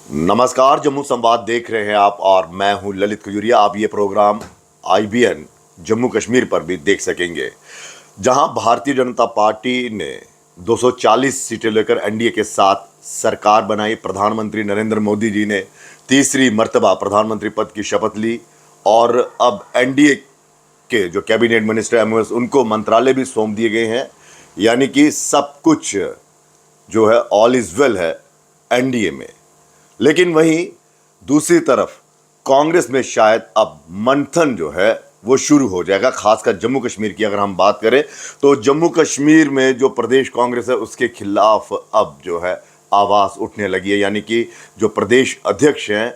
नमस्कार, जम्मू संवाद देख रहे हैं आप और मैं हूं ललित खजूरिया। आप ये प्रोग्राम IBN जम्मू कश्मीर पर भी देख सकेंगे, जहां भारतीय जनता पार्टी ने 240 सीटें लेकर NDA के साथ सरकार बनाई। प्रधानमंत्री नरेंद्र मोदी जी ने तीसरी मर्तबा प्रधानमंत्री पद की शपथ ली और अब NDA के जो कैबिनेट मिनिस्टर MOS उनको मंत्रालय भी सौंप दिए गए हैं। यानी कि सब कुछ जो है ऑल इज वेल है NDA में। लेकिन वहीं दूसरी तरफ कांग्रेस में शायद अब मंथन जो है वो शुरू हो जाएगा। खासकर जम्मू कश्मीर की अगर हम बात करें तो जम्मू कश्मीर में जो प्रदेश कांग्रेस है उसके खिलाफ अब जो है आवाज़ उठने लगी है। यानी कि जो प्रदेश अध्यक्ष हैं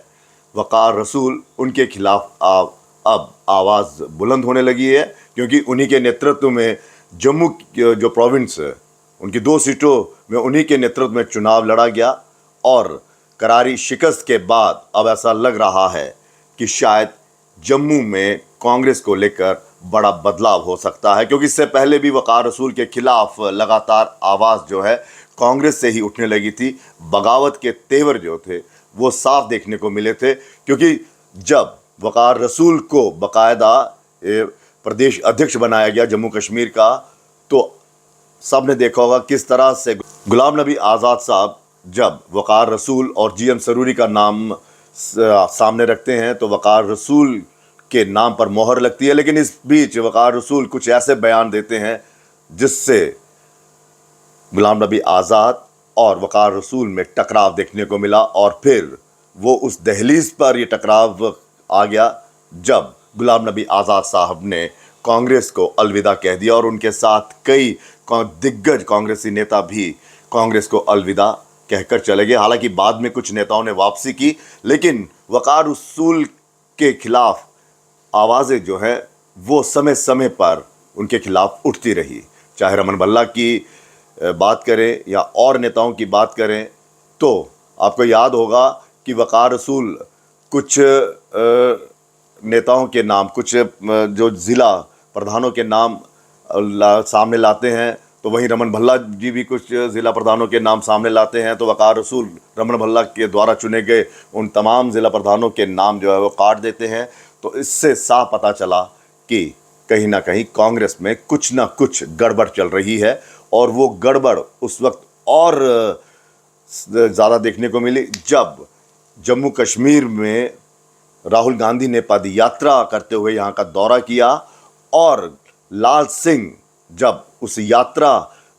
वकार रसूल, उनके खिलाफ अब आवाज़ बुलंद होने लगी है, क्योंकि उन्हीं के नेतृत्व में जम्मू जो प्रोविंस है उनकी 2 सीटों में उन्हीं के नेतृत्व में चुनाव लड़ा गया और करारी शिकस्त के बाद अब ऐसा लग रहा है कि शायद जम्मू में कांग्रेस को लेकर बड़ा बदलाव हो सकता है। क्योंकि इससे पहले भी वकार रसूल के खिलाफ लगातार आवाज़ जो है कांग्रेस से ही उठने लगी थी। बगावत के तेवर जो थे वो साफ देखने को मिले थे, क्योंकि जब वकार रसूल को बाकायदा प्रदेश अध्यक्ष बनाया गया जम्मू कश्मीर का, तो सब ने देखा होगा किस तरह से गुलाम नबी आज़ाद साहब जब वकार रसूल और GM सरूरी का नाम सामने रखते हैं तो वकार रसूल के नाम पर मोहर लगती है। लेकिन इस बीच वकार रसूल कुछ ऐसे बयान देते हैं जिससे गुलाम नबी आज़ाद और वकार रसूल में टकराव देखने को मिला और फिर वो उस दहलीज पर ये टकराव आ गया जब गुलाम नबी आज़ाद साहब ने कांग्रेस को अलविदा कह दिया और उनके साथ कई दिग्गज कांग्रेसी नेता भी कांग्रेस को अलविदा कहकर चले गए। हालांकि बाद में कुछ नेताओं ने वापसी की, लेकिन वकार रसूल के खिलाफ आवाज़ें जो हैं वो समय समय पर उनके खिलाफ उठती रही। चाहे रमन भल्ला की बात करें या और नेताओं की बात करें, तो आपको याद होगा कि वकार रसूल कुछ नेताओं के नाम, कुछ जो ज़िला प्रधानों के नाम सामने लाते हैं, तो वहीं रमन भल्ला जी भी कुछ ज़िला प्रधानों के नाम सामने लाते हैं। तो वकार रसूल रमन भल्ला के द्वारा चुने गए उन तमाम ज़िला प्रधानों के नाम जो है वो काट देते हैं। तो इससे साफ पता चला कि कहीं ना कहीं कांग्रेस में कुछ ना कुछ गड़बड़ चल रही है और वो गड़बड़ उस वक्त और ज़्यादा देखने को मिली जब जम्मू कश्मीर में राहुल गांधी ने पद यात्रा करते हुए यहाँ का दौरा किया और लाल सिंह जब उस यात्रा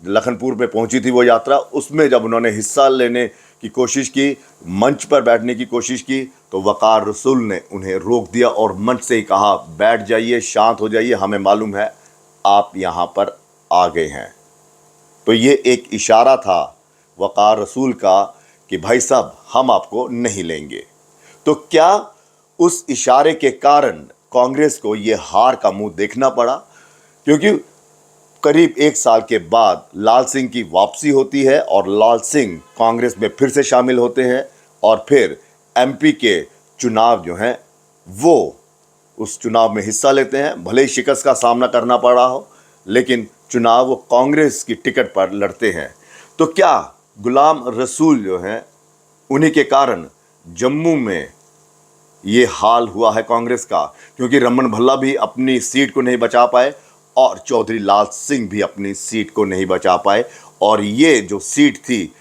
लखनपुर में पहुंची थी, वो यात्रा, उसमें जब उन्होंने हिस्सा लेने की कोशिश की, मंच पर बैठने की कोशिश की, तो वकार रसूल ने उन्हें रोक दिया और मंच से ही कहा, बैठ जाइए, शांत हो जाइए, हमें मालूम है आप यहाँ पर आ गए हैं। तो ये एक इशारा था वकार रसूल का कि भाई साहब हम आपको नहीं लेंगे। तो क्या उस इशारे के कारण कांग्रेस को ये हार का मुंह देखना पड़ा? क्योंकि करीब 1 साल के बाद लाल सिंह की वापसी होती है और लाल सिंह कांग्रेस में फिर से शामिल होते हैं और फिर MP के चुनाव जो हैं वो उस चुनाव में हिस्सा लेते हैं। भले ही शिकस्त का सामना करना पड़ा हो, लेकिन चुनाव वो कांग्रेस की टिकट पर लड़ते हैं। तो क्या गुलाम रसूल जो हैं उन्हीं के कारण जम्मू में ये हाल हुआ है कांग्रेस का? क्योंकि रमन भल्ला भी अपनी सीट को नहीं बचा पाए और चौधरी लाल सिंह भी अपनी सीट को नहीं बचा पाए, और ये जो सीट थी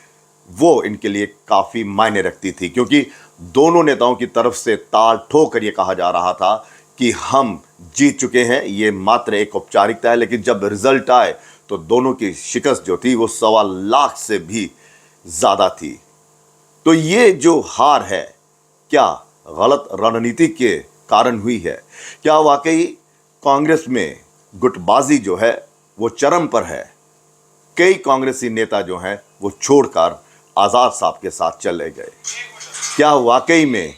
वो इनके लिए काफ़ी मायने रखती थी, क्योंकि दोनों नेताओं की तरफ से ताल ठोक कर ये कहा जा रहा था कि हम जीत चुके हैं, ये मात्र एक औपचारिकता है। लेकिन जब रिजल्ट आए तो दोनों की शिकस्त जो थी वो 1.25 लाख से भी ज़्यादा थी। तो ये जो हार है, क्या गलत रणनीति के कारण हुई है? क्या वाकई कांग्रेस में गुटबाजी जो है वो चरम पर है? कई कांग्रेसी नेता जो हैं वो छोड़कर आज़ाद साहब के साथ चले गए। क्या वाकई में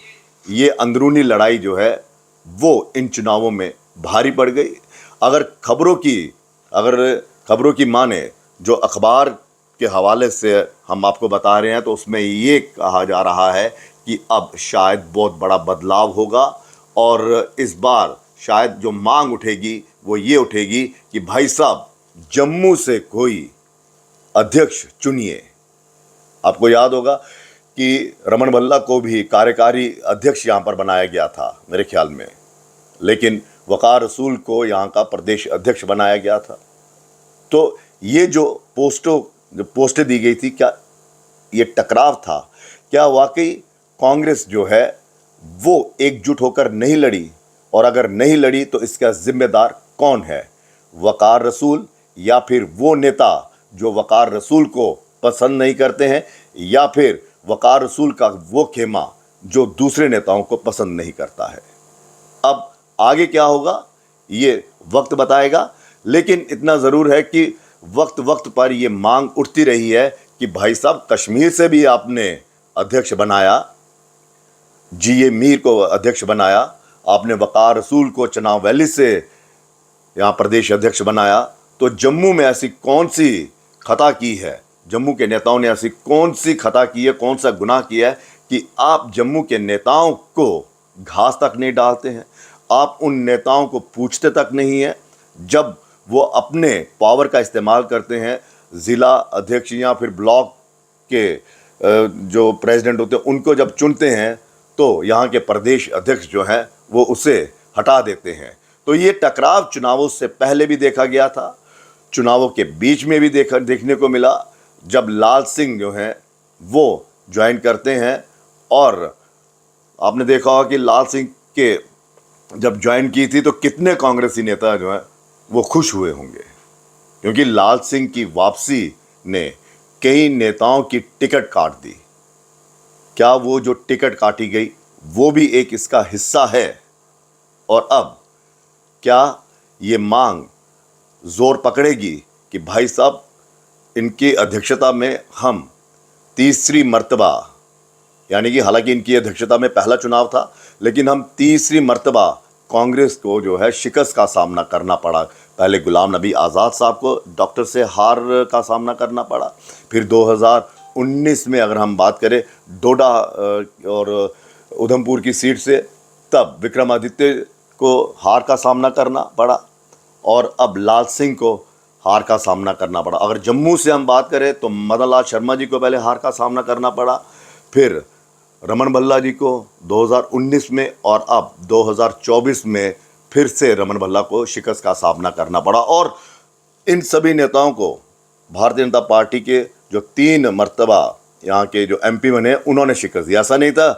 ये अंदरूनी लड़ाई जो है वो इन चुनावों में भारी पड़ गई? अगर खबरों की माने, जो अखबार के हवाले से हम आपको बता रहे हैं, तो उसमें ये कहा जा रहा है कि अब शायद बहुत बड़ा बदलाव होगा और इस बार शायद जो मांग उठेगी वो ये उठेगी कि भाई साहब जम्मू से कोई अध्यक्ष चुनिए। आपको याद होगा कि रमन भल्ला को भी कार्यकारी अध्यक्ष यहाँ पर बनाया गया था मेरे ख्याल में, लेकिन वक़ार रसूल को यहाँ का प्रदेश अध्यक्ष बनाया गया था। तो ये जो पोस्टें दी गई थी, क्या ये टकराव था? क्या वाकई कांग्रेस जो है वो एकजुट होकर नहीं लड़ी? और अगर नहीं लड़ी तो इसका जिम्मेदार कौन है? वक़ार रसूल या फिर वो नेता जो वक़ार रसूल को पसंद नहीं करते हैं, या फिर वक़ार रसूल का वो खेमा जो दूसरे नेताओं को पसंद नहीं करता है? अब आगे क्या होगा ये वक्त बताएगा, लेकिन इतना ज़रूर है कि वक्त वक्त पर ये मांग उठती रही है कि भाई साहब, कश्मीर से भी आपने अध्यक्ष बनाया, जी ए मीर को अध्यक्ष बनाया, आपने वक़ार रसूल को चनाव वैली से यहाँ प्रदेश अध्यक्ष बनाया, तो जम्मू में ऐसी कौन सी खता की है, जम्मू के नेताओं ने ऐसी कौन सी खता की है, कौन सा गुनाह किया है कि आप जम्मू के नेताओं को घास तक नहीं डालते हैं? आप उन नेताओं को पूछते तक नहीं हैं जब वो अपने पावर का इस्तेमाल करते हैं। ज़िला अध्यक्ष या फिर ब्लॉक के जो प्रेसिडेंट होते हैं उनको जब चुनते हैं तो यहाँ के प्रदेश अध्यक्ष जो हैं वो उसे हटा देते हैं। तो ये टकराव चुनावों से पहले भी देखा गया था, चुनावों के बीच में भी देखने को मिला, जब लाल सिंह जो हैं वो ज्वाइन करते हैं। और आपने देखा होगा कि लाल सिंह के जब ज्वाइन की थी तो कितने कांग्रेसी नेता जो हैं वो खुश हुए होंगे, क्योंकि लाल सिंह की वापसी ने कई नेताओं की टिकट काट दी। क्या वो जो टिकट काटी गई वो भी एक इसका हिस्सा है? और अब क्या ये मांग जोर पकड़ेगी कि भाई साहब, इनकी अध्यक्षता में हम तीसरी मर्तबा, यानी कि हालांकि इनकी अध्यक्षता में पहला चुनाव था, लेकिन हम तीसरी मर्तबा कांग्रेस को जो है शिकस्त का सामना करना पड़ा। पहले गुलाम नबी आज़ाद साहब को डॉक्टर से हार का सामना करना पड़ा, फिर 2019 में अगर हम बात करें डोडा और उधमपुर की सीट से, तब विक्रमादित्य को हार का सामना करना पड़ा, और अब लाल सिंह को हार का सामना करना पड़ा। अगर जम्मू से हम बात करें तो मदन लाल शर्मा जी को पहले हार का सामना करना पड़ा, फिर रमन भल्ला जी को 2019 में, और अब 2024 में फिर से रमन भल्ला को शिकस्त का सामना करना पड़ा। और इन सभी नेताओं को भारतीय जनता पार्टी के जो 3 मर्तबा यहाँ के जो एमपी बने उन्होंने शिकस्त दी। ऐसा नहीं था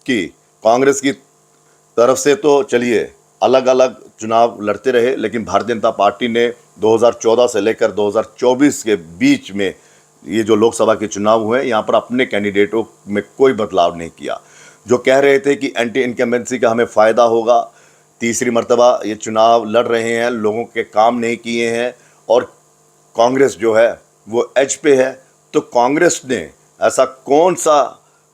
कि कांग्रेस की तरफ से तो चलिए अलग अलग चुनाव लड़ते रहे, लेकिन भारतीय जनता पार्टी ने 2014 से लेकर 2024 के बीच में ये जो लोकसभा के चुनाव हुए यहाँ पर अपने कैंडिडेटों में कोई बदलाव नहीं किया। जो कह रहे थे कि एंटी इनकम्बेंसी का हमें फ़ायदा होगा, तीसरी मर्तबा ये चुनाव लड़ रहे हैं, लोगों के काम नहीं किए हैं और कांग्रेस जो है वो एज पे है, तो कांग्रेस ने ऐसा कौन सा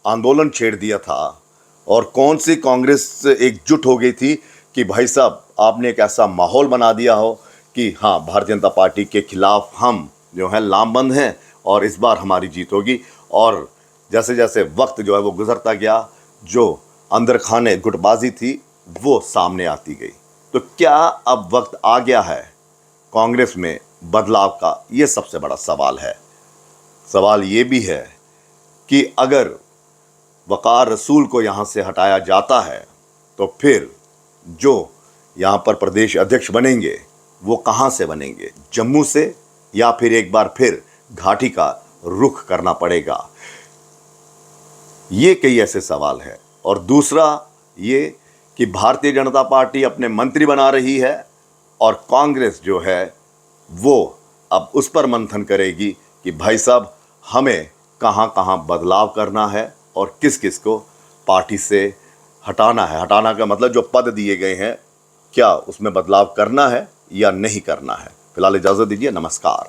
आंदोलन छेड़ दिया था और कौन सी कांग्रेस एकजुट हो गई थी कि भाई साहब आपने एक ऐसा माहौल बना दिया हो कि हाँ, भारतीय जनता पार्टी के खिलाफ हम जो है लामबंद हैं और इस बार हमारी जीत होगी। और जैसे जैसे वक्त जो है वो गुजरता गया, जो अंदर खाने गुटबाजी थी वो सामने आती गई। तो क्या अब वक्त आ गया है कांग्रेस में बदलाव का? ये सबसे बड़ा सवाल है। सवाल ये भी है कि अगर वक़ार रसूल को यहाँ से हटाया जाता है तो फिर जो यहाँ पर प्रदेश अध्यक्ष बनेंगे वो कहाँ से बनेंगे? जम्मू से, या फिर एक बार फिर घाटी का रुख करना पड़ेगा? ये कई ऐसे सवाल हैं। और दूसरा ये कि भारतीय जनता पार्टी अपने मंत्री बना रही है और कांग्रेस जो है वो अब उस पर मंथन करेगी कि भाई साहब हमें कहाँ कहाँ बदलाव करना है और किस किस को पार्टी से हटाना है। हटाना का मतलब जो पद दिए गए हैं क्या उसमें बदलाव करना है या नहीं करना है। फिलहाल इजाज़त दीजिए, नमस्कार।